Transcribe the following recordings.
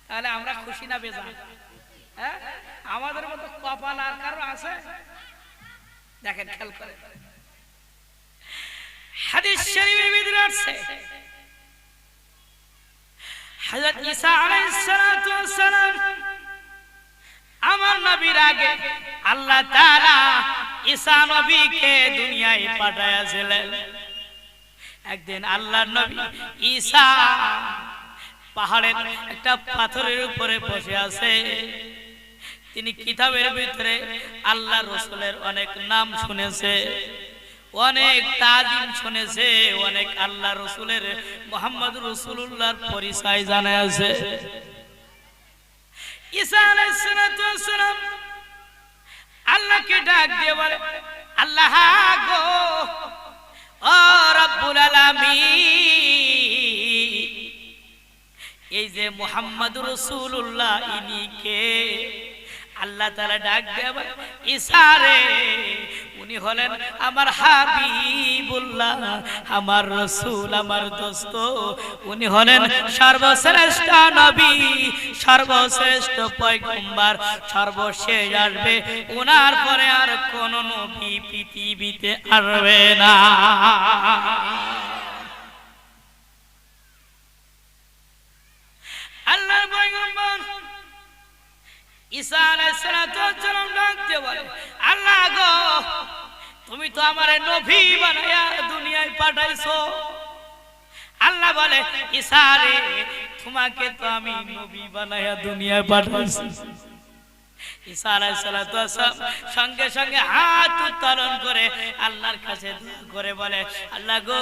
তাহলে আমরা খুশি না বেজার? হ্যাঁ, আমাদের মতো কপাল আর কারো আছে? দেখেন, খেয়াল করে হাদিস শরীফের ভিতরে আছে হযরত ঈসা আলাইহিস সালাতু ওয়াস সালাম আমার নবীর আগে আল্লাহ তাআলা ঈসা নবীকে দুনিয়ায় পাঠাইছিলেন। একদিন আল্লাহর নবী ঈসা পাহাড়ের একটা পাথরের উপরে বসে আছে। তিনি কিতাবের ভিতরে আল্লাহ রাসূলের অনেক নাম শুনেছে, অনেক তাজিম শুনেছে, অনেক আল্লাহ রাসূলের মুহাম্মদ রাসূলুল্লাহর পরিচয় জানা আছে। ঈসা আলাইহিস সালাতু ওয়াস সালাম আল্লাহকে ডাক দিয়ে বলে, আল্লাহ গো, ও রব্বুল আলামিন, এই যে মুহাম্মদুর রাসূলুল্লাহ ইনি কে? আল্লাহ তাআলা ডাক দিয়ে বলে, ঈসা রে, উনি হলেন আমার হাবিবুল্লাহ, আমার রাসূল, আমার দোস্ত। উনি হলেন সর্বশ্রেষ্ঠ নবী, সর্বশ্রেষ্ঠ পয়গম্বর, সর্বশেষ আসবে, ওনার পরে আর কোন নবী পৃথিবীতে আসবে না। আল্লাহর পয়গম্বর ঈসা আলাইহিস সালাতু ওয়াস সালাম ডাক দিয়ে বলে, আল্লাহ গো, তুমি তো আমারে নবী বানায়া দুনিয়ায় পাঠাইছো। আল্লাহ বলে, ঈসা রে, তোমাকে তো আমি নবী বানায়া দুনিয়ায় পাঠাইছি। ঈসা আলাইহিস সালাতু ওয়াস সালাম সঙ্গে সঙ্গে হাত উত্তোলন করে আল্লাহর কাছে দোয়া করে বলে, আল্লাহ গো,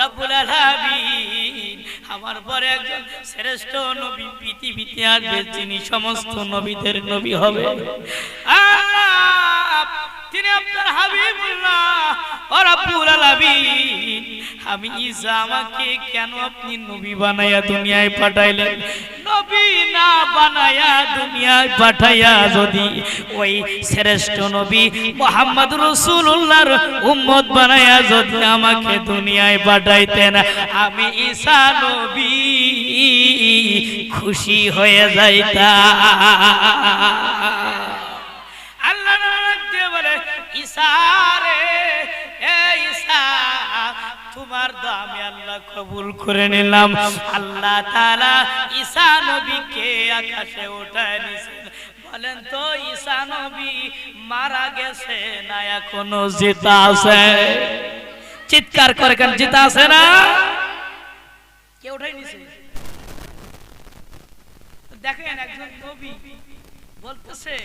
রব্বুল আলামিন, আমার পরে একজন শ্রেষ্ঠ নবী পৃথিবীতে আসবে, যিনি সমস্ত নবীদের নবী হবে। আল্লাহ, তিনি আপনার হাবিবুল্লাহ, ও রব্বুল আলামিন, আমি ঈসা, আমাকে কেন আপনি নবী বানায়া দুনিয়ায় পাঠাইলেন? নবী না বানায়া দুনিয়ায় পাঠাইয়া যদি ওই শ্রেষ্ঠ নবী মুহাম্মদ রাসূলুল্লাহর উম্মত বানায়া যদি আমাকে দুনিয়ায় পাঠাইতেন, আমি ঈসা নবী খুশি হয়ে যাইতাম। আল্লাহ ডাক দিয়ে বলে, ঈসা রে, এ ঈসা, তোমার দোয়া আমি আল্লাহ কবুল করে নিলাম। আল্লাহ তাআলা ঈসা নবীকে আকাশে উঠায় নিয়েছেন। বলেন তো, ঈসা নবী মারা গেছে না এখনো জিন্দা আছে? চিৎকার করে কেন, জিন্দা আছে না? কে উঠাই নিছে? দেখেন, একজন নবী বলতেছে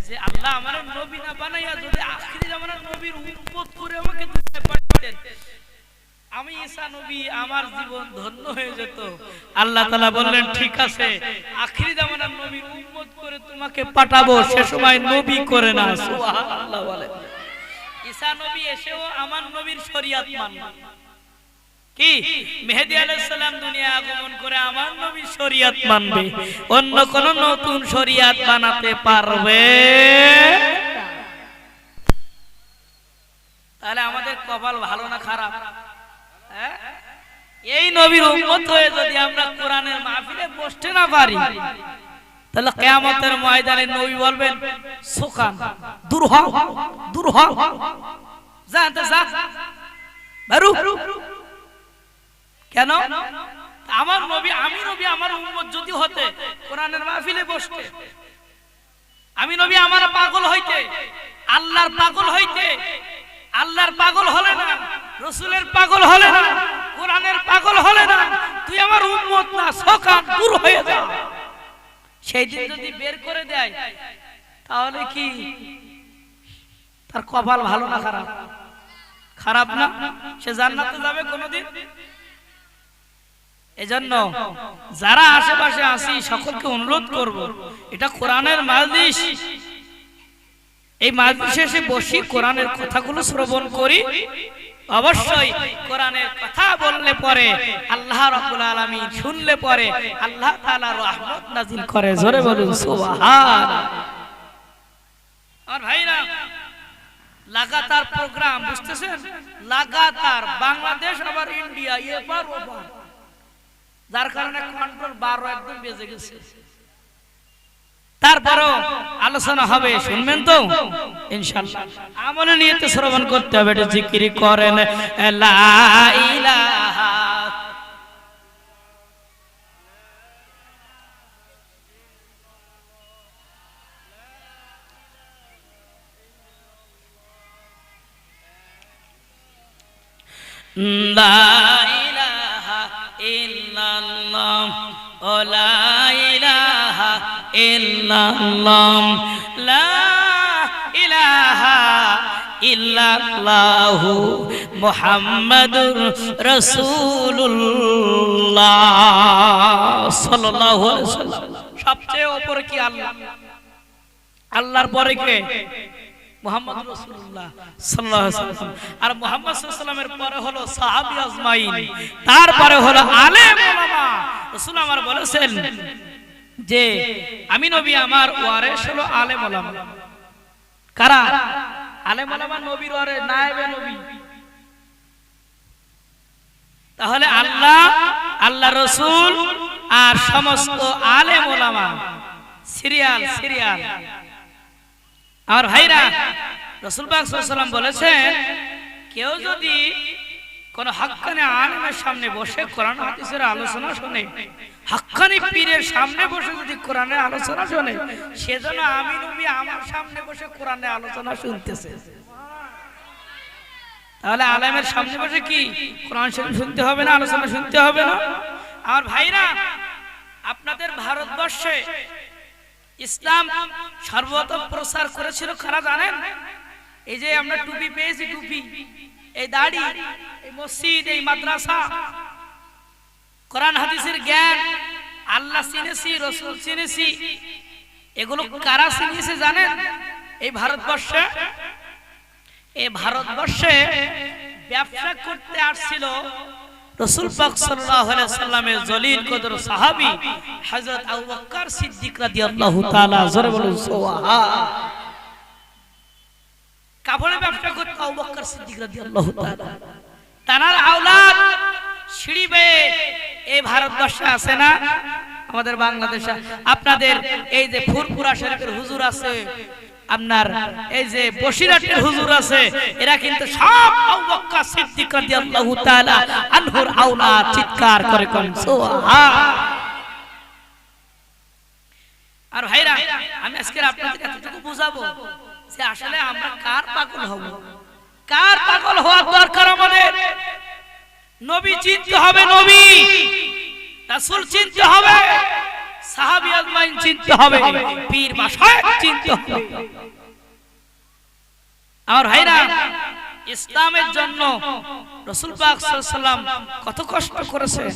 যে আল্লাহ আমার নবী না বানাইয়া যদি আখিরি জামানার নবীর উম্মত করে আমাকে দুনিয়ায় পাঠাতেন, আমি ঈসা নবী, আমার জীবন ধন্য হয়ে যেত। আল্লাহ তাআলা বললেন, ঠিক আছে, আখিরি জামানার নবীর উম্মত করে তোমাকে পাঠাবো, সে সময় নবী করে না। সুবহানাল্লাহ বলে। ঈসা নবী এসেও আমার নবীর শরীয়ত মানবে। কি মেহেদী আলাইহিস সালাম দুনিয়া আগমন করে আমার নবীর শরীয়ত মানবে, অন্য কোন নতুন শরীয়ত বানাতে পারবে? তাহলে আমাদের কপাল ভালো না খারাপ? এই নবীর উম্মত হয়ে যদি আমরা কোরআনের মাহফিলে বসতে না পারি, তাহলে কিয়ামতের ময়দানে নবী বলবেন, সুকান, দূর হও, দূর হও, জানতে যা বারু। কেন? আমার নবী, আমি নবী, আমার উম্মত যদি হতে কোরআনের মাহফিলে বসতে, আমি নবী আমার পাগল হইতে, আল্লাহর পাগল হইতে, আল্লাহর পাগল হলে না, রাসূলের পাগল হলে না, কোরআনের পাগল হলে না, তুই আমার উম্মত না, সকান, দূর হয়ে যা। সেই দিন যদি বের করে দেয়, তাহলে কি তার কপাল ভালো না খারাপ? খারাপ না? সে জান্নাতে যাবে কোনদিন? এজন্য যারা আশেপাশে আছি সকলকে অনুরোধ করব, এটা কোরআনের মাজলিস, এই মাজলিসে এসে বসি, কোরআনের কথাগুলো শ্রবণ করি। অবশ্যই কোরআনের কথা বললে পরে আল্লাহ রাব্বুল আলামিন শুনলে পরে আল্লাহ তাআলা রহমত নাজিল করে। জোরে বলুন সুবহানাল্লাহ। আর ভাইরা, লাগাতার প্রোগ্রাম, বুঝতেছেন? লাগাতার বাংলাদেশ আবার ইন্ডিয়া, এপার ওপার। যার কারণে কন্ট্রোল 12 একদম বেজে গেছে। তারপরও আলোচনা হবে, শুনবেন তো ইনশাআল্লাহ। আমলে নিয়তে শ্রবণ করতে হবে, এটা জিকির করেন লা ইলাহা লা ইলাহা ইল্লাল্লাহ ও লা ইলাহা ইল্লাল্লাহ লা ইলাহা ইল্লাল্লাহু মুহাম্মাদুর রাসূলুল্লাহ সাল্লাল্লাহু আলাইহি ওয়াসাল্লাম। সবচেয়ে উপরে কি আল্লাহ? আল্লাহর পরে কে? মুহাম্মদ রাসূলুল্লাহ সাল্লাল্লাহু আলাইহি ওয়াসাল্লাম। আর মুহাম্মদ সাল্লাল্লাহু আলাইহি ওয়াসাল্লামের পরে হলো সাহাবী আজমাইন, তারপরে হলো আলেম ওলামা। রাসূল আমার বলেছেন যে আমি নবী, আমার ওয়ারিস হলো আলেম ওলামা। কারা? আলেম ওলামা নবীর ওয়ারিস, নায়েবে নবী। তাহলে আল্লাহ, আল্লাহ রাসূল আর সমস্ত আলেম ওলামা সিরিয়াল। আমার ভাইরা, রাসূল পাক সাল্লাল্লাহু আলাইহি ওয়াসাল্লাম বলেছেন, কেউ যদি কোন হক্কানি আলেমের সামনে বসে কোরআন হাদিসের আলোচনা শুনে, হক্কানি পীরের সামনে বসে যদি কোরআনের আলোচনা শুনে, সেজন্য আমি নবী আমার সামনে বসে কোরআনের আলোচনা শুনতেছে। তাহলে আলেমের সামনে বসে কি কোরআন শরীফ শুনতে হবে না, আলোচনা শুনতে হবে না? আমার ভাইরা, আপনাদের ভারতবর্ষে ইসলাম সর্বপ্রথম প্রচার করেছিল কারা জানেন? এই যে আমরা টুপি পেয়েছি, টুপি, এই দাড়ি, এই মসজিদ, এই মাদ্রাসা, কোরআন হাদিসের জ্ঞান, আল্লাহ চিনেছি, রাসূল চিনেছি, এগুলো কারা চিনেছে জানেন? এই ভারতবর্ষে, এই ভারতবর্ষে ব্যবসা করতে আসছিল রাসূল পাক সাল্লাল্লাহু আলাইহি ওয়াসাল্লামের জলিল কদর সাহাবী হযরত আবু বকর সিদ্দিক রাদিয়াল্লাহু তাআলা, জোরে বলুন সুবহান। কাপড়ের ব্যবসা করতে আবু বকর সিদ্দিক রাদিয়াল্লাহু তাআলা, তার আওলাদ সিঁড়ি বেয়ে এই ভারতবর্ষে আছে না, আমাদের বাংলাদেশে। আপনাদের এই যে ফুরফুরা শরীফের হুজুর আছে, আপনার এই যে বসিরহাটের হুজুর আছে, এরা কিন্তু সব আবু বকর সিদ্দিক রাদিয়াল্লাহু তাআলা আনহুর আওলাদ। চিৎকার করে কোন সুবহান। আর ভাইরা, আমি আজকে আপনাদের এতটুকু বুঝাবো যে আসলে আমরা কার পাগল হব, কার পাগল হওয়ার দরকার আমাদের। নবী চিনতে হবে, নবী রাসূল চিনতে হবে, সাহাবী আজমাইন চিনতে হবে, পীর মাশায়েখ চিনতে হবে। আমার ভাইরা, ইসলামের জন্য রাসূল পাক সাল্লাল্লাহু আলাইহি ওয়াসাল্লাম কত কষ্ট করেছেন,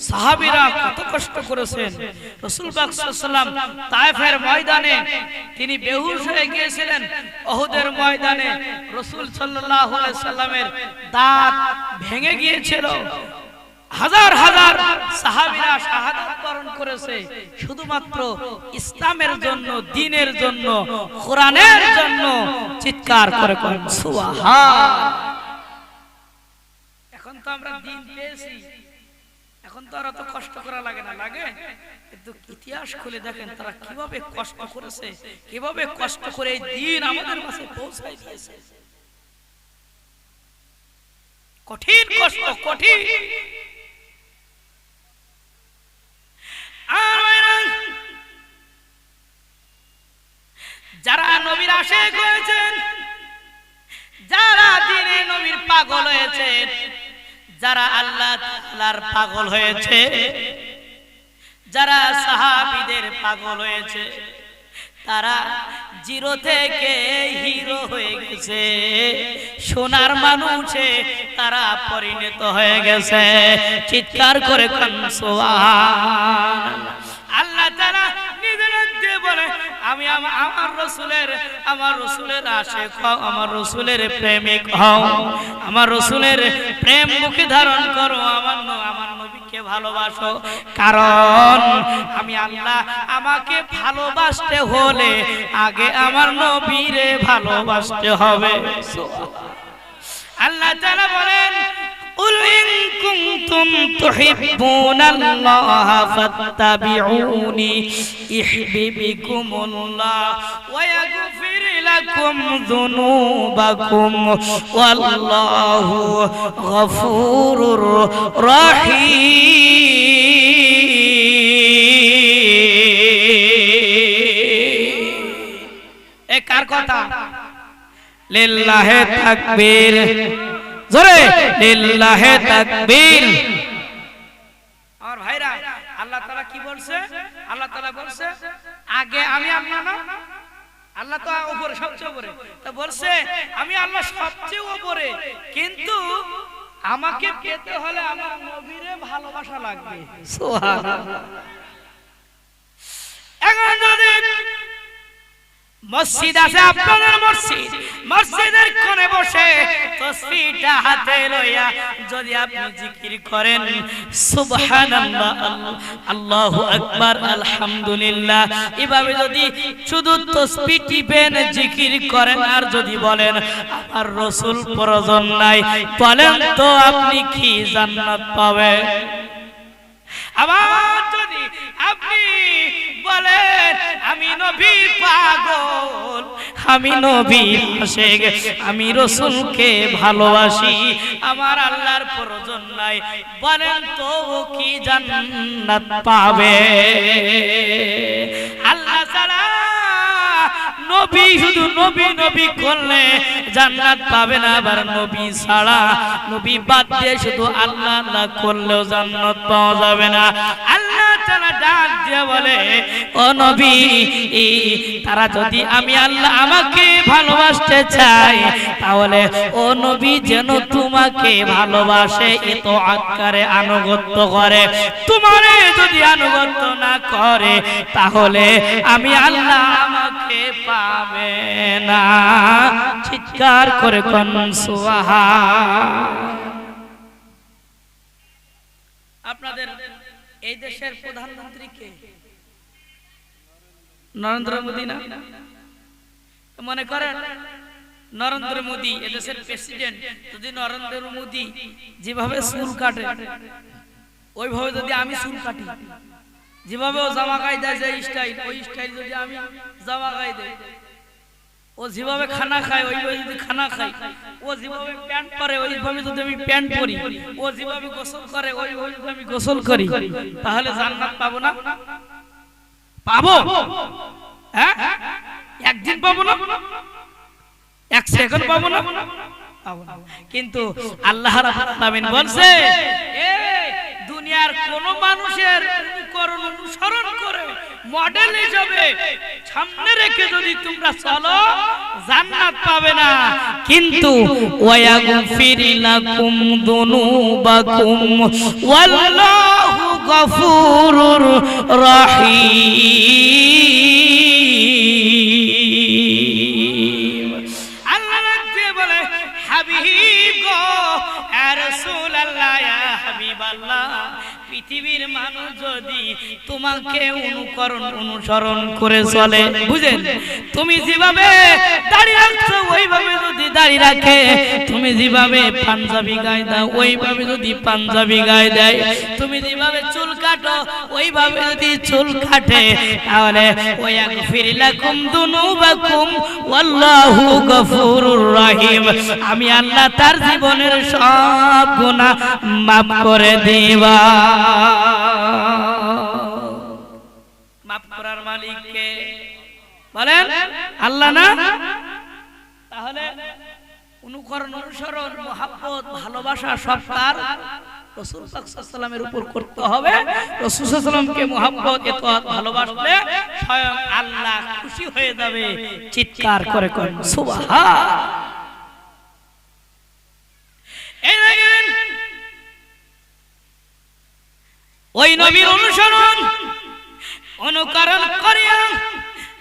সাহাবীরা কত কষ্ট করেছেন। রাসূল পাক সাল্লাল্লাহু আলাইহি ওয়াসাল্লাম তায়েফের ময়দানে তিনি বেহুশ হয়ে গিয়েছিলেন। উহুদের ময়দানে রাসূল সাল্লাল্লাহু আলাইহি ওয়াসাল্লামের দাঁত ভেঙে গিয়েছিল। হাজার হাজার সাহাবীরা শাহাদাত বরণ করেছে শুধুমাত্র ইসলামের জন্য, দ্বীনের জন্য, কোরআনের জন্য। চিৎকার করে কোন সুবহান। এখন তো আমরা দ্বীন পেয়েছি, এখন তো আর অত কষ্ট করা লাগে না, লাগে? কিন্তু ইতিহাস খুলে দেখেন তারা কিভাবে কষ্ট করেছে, কিভাবে কষ্ট করে এই দ্বীন আমাদের কাছে পৌঁছায় দিয়েছে। কঠিন কষ্ট, কঠিন। যারা নবীর আশিক হয়েছেন, যারা দ্বীনে নবীর পাগল হয়েছেন, যারা আল্লাহ তাআলার পাগল হয়েছে, যারা সাহাবীদের পাগল হয়েছে, তারা জিরো থেকে হিরো হয়ে গেছে, সোনার মানুষে তারা পরিণত হয়ে গেছে। চিৎকার করে কোন সুবহান। আল্লাহ তাআলা নিজের দিয়ে বলে, আমি আমার রসুলের আশিক হও, আমার রসুলের প্রেমিক হও, আমার রসুলের প্রেম মুখে ধারণ করো, আমার নবীকে ভালোবাসো। কারণ আমি আল্লাহ, আমাকে ভালোবাসতে হলে আগে আমার নবীরে ভালোবাসতে হবে। আল্লাহ তাআলা বলেন, قل إن كنتم تحبون الله فاتبعوني يحببكم الله ويغفر لكم ذنوبكم والله غفور رحيم কার কথা লিল্লাহি তাকবীর জোরে লিল্লাহি তাকবীর আর ভাইরা আল্লাহ তাআলা কি বলছে আল্লাহ তাআলা বলছে আগে আমি আল্লাহ না আল্লাহ তো উপরে সবচেয়ে উপরে তা বলছে আমি আল্লাহ সবচেয়ে উপরে কিন্তু আমাকে পেতে হলে আমার নবীরে ভালোবাসা লাগবে সুবহানাল্লাহ এখন যদি মসজিদ আছে আপনাদের মসজিদ মসজিদের কোণে বসে তাসবিহটা হাতে লইয়া যদি আপনি জিকির করেন সুবহানাল্লাহ আল্লাহু আকবার আলহামদুলিল্লাহ এভাবে যদি শুধু তাসবিহ টিপেন জিকির করেন আর যদি বলেন আমার রাসূল প্রয়োজন নাই বলেন তো আপনি কি জান্নাত পাবেন আবার যদি আপনি বলেন আমি নবী পাগল আমি নবী আশিক আমি রাসূলকে ভালোবাসি আমার আল্লাহর প্রয়োজন নাই বলেন তো কি জান্নাত পাবে আল্লাহ ছাড়া নবী শুধু নবী নবী করলে জান্নাত পাবে না আবার নবী ছাড়া নবী বাদ দিয়ে শুধু আল্লাহ আল্লাহ করলেও জান্নাত পাওয়া যাবে না আল্লাহ তাআলা ডাক দিয়ে বলে ও নবী তারা যদি আমি আল্লাহ আমাকে ভালোবাসতে চাই তাহলে ও নবী যেন তোমাকে ভালোবাসে ইতাআত করে আনুগত্য করে তোমারে যদি আনুগত্য না করে তাহলে আমি আল্লাহ আমাকে পাবে না চিৎকার করে কোন সুবহান আপনাদের এই দেশের প্রধানমন্ত্রী কে নরেন্দ্র মোদি না মনে করেন নরেন্দ্র মোদি এই দেশের প্রেসিডেন্ট যদি নরেন্দ্র মোদি যেভাবে চুল কাটে ওইভাবে যদি আমি চুল কাটি যেভাবে ও জামা গায়ে দেয় যে স্টাইল ওই স্টাইল যদি আমি জামা গায়ে দেই ও যেভাবে খানা খায় ওইভাবে যদি খানা খাই ও যেভাবে প্যান্ট পরে ওইভাবে যদি আমি প্যান্ট পরি ও যেভাবে গোসল করে ওইভাবে যদি আমি গোসল করি তাহলে জান্নাত পাবো না পাবো হ্যাঁ একদিন পাবো না এক সেকেন্ড পাবো না কিন্তু আল্লাহ রাব্বুল আলামিন বলছে এই দুনিয়ার কোন মানুষের অনুসরণ করে মডেল হিসেবে সামনে রেখে যদি তোমরা চলো জান্নাত পাবে না কিন্তু ওয়ায়াগফির লাকুম যুনুবাকুম ওয়াল্লাহু গফুরুর রহিম আল্লাহ রাব্বুল বলে হাবিব গো ইয়া রাসূলুল্লাহ ইয়া হাবিবাল্লাহ পৃথিবীর মানুষ যদি তোমাকে অনুসরণ করে চলে বুঝেন তুমি যেভাবে দাড়ি রাখছো ওইভাবে যদি দাড়ি রাখে তুমি যেভাবে পাঞ্জাবি গায়ে দাও ওইভাবে যদি পাঞ্জাবি গায়ে দেয় তুমি যেভাবে চুল কাটো ওইভাবে যদি চুল কাটে তাহলে ওয়াগফির লাকুম যুনুবাকুম ওয়াল্লাহু গফুরুর রহিম আমি আল্লাহ তার জীবনের সব গুনাহ মাফ করে দিবা মাফ করার মালিক কে বলেন আল্লাহ না তাহলে অনুসরণ মহব্বত ভালোবাসা সব তার রাসূল পাক সাল্লাল্লাহু আলাইহি ওয়াসাল্লামের উপর করতে হবে রাসূল সাল্লাল্লাহু আলাইহি ওয়াসাল্লামকে মহব্বত ইতাআত ভালোবাসলে স্বয়ং আল্লাহ খুশি হয়ে যাবে চিৎকার করে কোন সুবহান এই দেখেন ওই নবীর অনুসরণ অনুকরণ করিয়া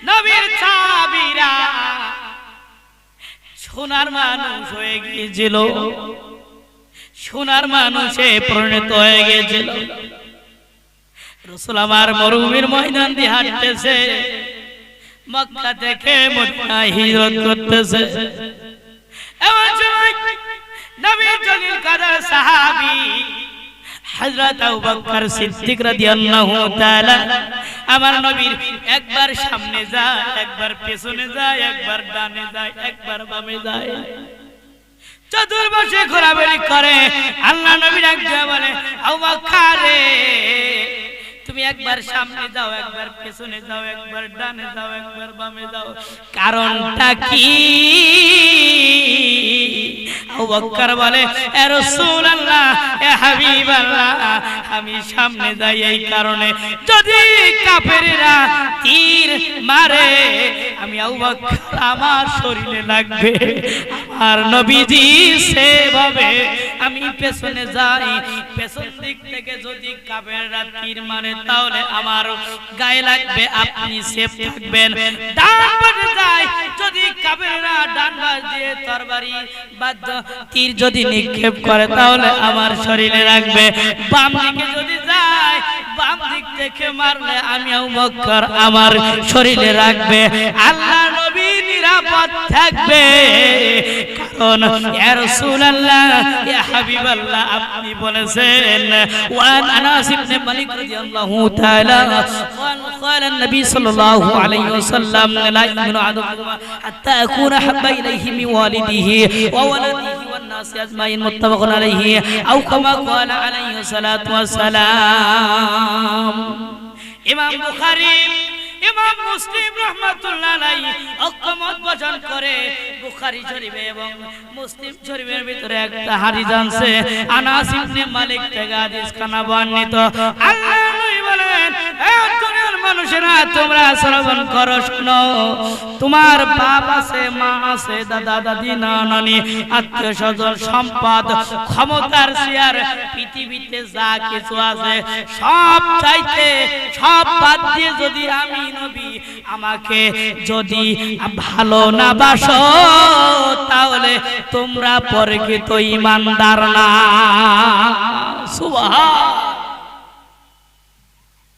নবীর সাহাবীরা সোনার মানুষ হয়ে গিয়েছিল সোনার মানুষে পরিণত হয়ে গিয়েছিল রাসূল আমার মরুভূমির ময়দান দিয়ে হাঁটতেছে মক্কা থেকে মদিনায় হিজরত করতেছে এমন সময় নবীর জলিল কদর সাহাবী হযরত আবু বকর সিদ্দিক রাদিয়াল্লাহু তাআলা আমার নবীর একবার সামনে যায়, একবার পেছনে যায়, একবার ডানে যায়, একবার বামে যায়, চতুর্পাশে ঘোরাঘুরি করে। আল্লাহ নবী ডাক দিয়ে বলে, আবু বকর রে, তুমি একবার সামনে যাও, একবার পেছনে যাও, একবার ডানে যাও, একবার বামে যাও। কারণটা কি? আবু বকর বলে, এ রাসূলুল্লাহ, এ হাবিবাল্লাহ, আমি সামনে যাই এই কারণে, যদি কাফেররা তীর মারে আমি আবু বকর আমার শরীরে লাগবে। আর নবীজি সেভাবে আমি পেছনে যাই, পেছন দিক থেকে যদি কাফেররা তীর মারে তাহলে আমার গায়ে লাগবে, আপনি সেফ থাকবেন। ডান পাশে যাই, যদি কাফেররা ডান পাশ দিয়ে তরবারি বা তীর যদি নিক্ষেপ করে তাহলে আমার শরীরে লাগবে। বাম দিকে যদি যাই, বাম দিক থেকে মারলে আমি আবু বকর আমার শরীরে রাখবে। আল্লাহ নবী নিরাপদ থাকবে। কারণ ইয়া রাসূলুল্লাহ, ইয়া হাবিবাল্লাহ, আপনি বলেছেন ওয়ান আনাস ইবনে মালিক রাদিয়াল্লাহু তাআলা قال النبي صلى الله عليه وسلم لا يؤمن أحدكم حتى أكون أحب إليه من والده وولده والناس أجمعين متفق عليه أو كما قال عليه الصلاة والسلام। ইমাম বুখারী, ইমাম মুসলিম রাহমাতুল্লাহ আলাইহি ঐক্যমত পোষণ করে বুখারী শরীফে এবং মুসলিম শরীফের ভিতরে একটা হাদিস আছে, আনাস ইবনে মালিক থেকে হাদিস খানা বর্ণিত। আল্লাহ নবী বলেন, হে দুনিয়ার মানুষেরা, তোমরা শ্রবণ করো, শোনো। তোমার বাপ আছে, মা আছে, দাদা দাদি, নানানি, আত্মীয় স্বজন, সম্পদ, ক্ষমতার চেয়ার, পৃথিবীতে যা কিছু আছে সব চাইতে, সব বাদ দিয়ে যদি আমি নবী আমাকে যদি ভালো না বাসো তাহলে তোমরা প্রকৃত ঈমানদার না। সুবহান।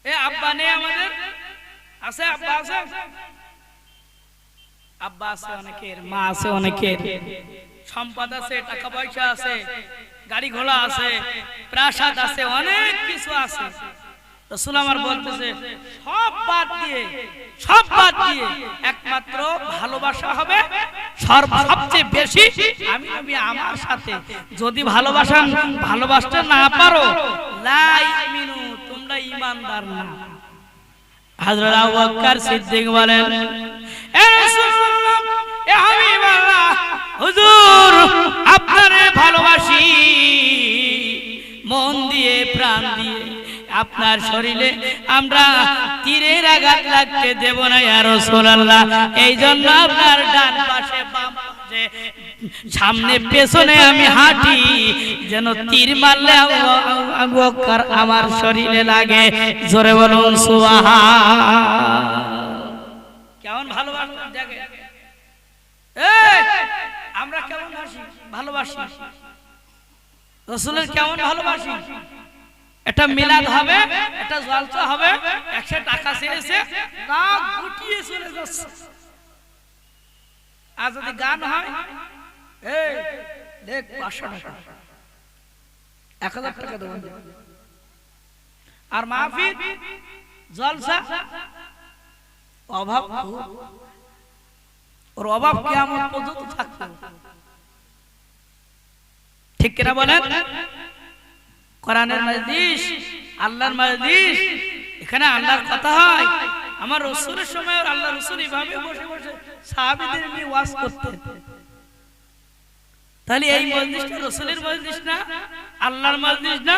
এ আব্বা নেই আমাদের? আছে আব্বা? আছে আব্বা, আছে অনেকের, মা আছে অনেকের, সম্পদ আছে, টাকা পয়সা আছে, গাড়ি ঘোড়া আছে, প্রাসাদ আছে, অনেক কিছু আছে। রাসূল আমার বলতেছে সব বাদ দিয়ে একমাত্র ভালোবাসা হবে সবচেয়ে বেশি আমি নবী আমার সাথে। যদি ভালোবাসতে না পারো, লা ইউমিনু, তোমরা ঈমানদার না। হযরত আবু বকর সিদ্দিক বলেন, এ রাসূলুল্লাহ, এ হাবিবাল্লাহ, হুজুর আপনারে ভালোবাসি মন দিয়ে, প্রাণ দিয়ে। আপনার শরীরে আমরা তীরের আঘাত লাগতে দেব না ইয়া রাসূলুল্লাহ। এই জন্য আপনার ডান পাশে, বাম পাশে, সামনে পেছনে আমি হাঁটি, যেন তীর মারলে আবু বকর আমার শরীরে লাগে। জোরে বলুন সুবহান। কেমন ভালোবাসা জাগে! আমরা কেমন ভালোবাসি রাসূলের, কেমন ভালোবাসি। এটা মিলাদ হবে, এটা জলসা হবে, 100 টাকা চেয়েছে, নাক গুটিয়ে চলে যাচ্ছে। আর যদি গান হয়, এই দেখ 500 টাকা, 1000 টাকা দেব। আর মাহফিল জলসা অভাব, ওর অভাব কিয়ামত পর্যন্ত থাকবে। ঠিক কিনা বলেন? কোরআনের মজলিস, আল্লাহর মজলিস, এখানে আল্লাহর কথা হয়। আমার রাসূলের সময় আল্লাহ রাসূল এইভাবে বসে বসে সাহাবীদের নিয়ে ওয়াজ করতেন। তাহলে এই মজলিসটা রাসূলের মজলিস না, আল্লাহর মজলিস না?